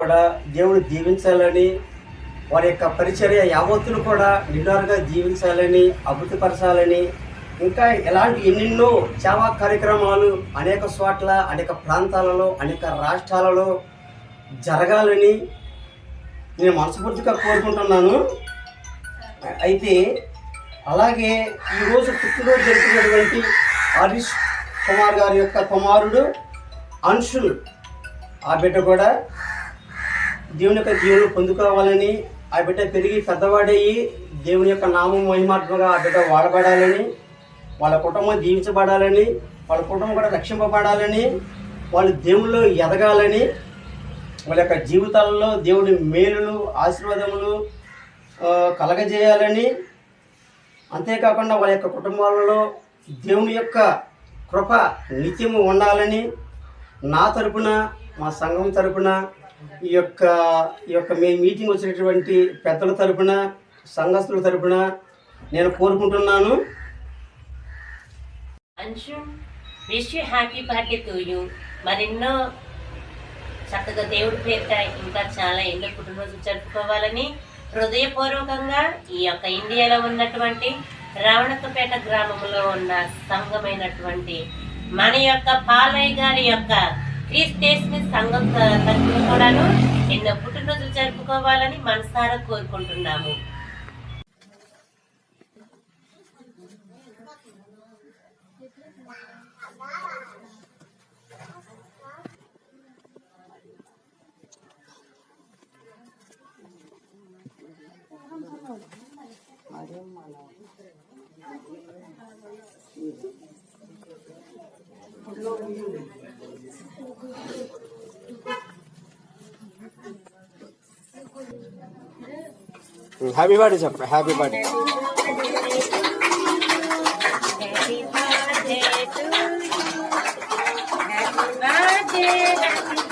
కూడా దేవుడు దీవించాలని, వారి యొక్క పరిచర్య యావత్తును కూడా నిండారుగా జీవించాలని, అభివృద్ధిపరచాలని, ఇంకా ఇలాంటి ఎన్నెన్నో సేవా కార్యక్రమాలు అనేక చోట్ల, అనేక ప్రాంతాలలో, అనేక రాష్ట్రాలలో జరగాలని నేను మనస్ఫూర్తిగా కోరుకుంటున్నాను. అయితే అలాగే ఈరోజు పుట్టినరోజు జరుపుకున్నటువంటి హరీష్ కుమార్ గారి యొక్క కుమారుడు అంశుల్, ఆ బిడ్డ కూడా దేవుని యొక్క జీవనం పొందుకోవాలని, ఆ బిడ్డ పెరిగి పెద్దవాడయ్యి దేవుని యొక్క నామం మహిమాత్మగా ఆ బిడ్డ వాడబడాలని, వాళ్ళ కుటుంబం దీవించబడాలని, వాళ్ళ కుటుంబం కూడా రక్షింపబడాలని, వాళ్ళు దేవుళ్ళు ఎదగాలని, వాళ్ళ యొక్క జీవితాలలో దేవుని మేలులు ఆశీర్వాదములు కలగజేయాలని, అంతేకాకుండా వాళ్ళ యొక్క కుటుంబాలలో దేవుని యొక్క కృప నిత్యము ఉండాలని నా తరపున, మా సంఘం తరపున, ఈ యొక్క మీ మీటింగ్ వచ్చినటువంటి పెద్దల తరపున, సంఘస్థుల తరపున నేను కోరుకుంటున్నాను. Anshu, wish you happy birthday to you. మరెన్నో చక్కగా దేవుడి పేరిట ఇంకా చాలా ఎన్నో పుట్టినరోజు జరుపుకోవాలని హృదయపూర్వకంగా ఈ యొక్క ఇండియాలో ఉన్నటువంటి రావణకపేట గ్రామంలో ఉన్న సంఘమైనటువంటి మన యొక్క పాలయ్య గారి యొక్క క్రీస్తేస్ని సంఘం తరపున కూడాను ఎన్నో పుట్టినరోజులు జరుపుకోవాలని మనసారా కోరుకుంటున్నాము. హ్యాపీ బర్త్డే చెప్పండి. Happy birthday. Happy birthday to you. Happy birthday.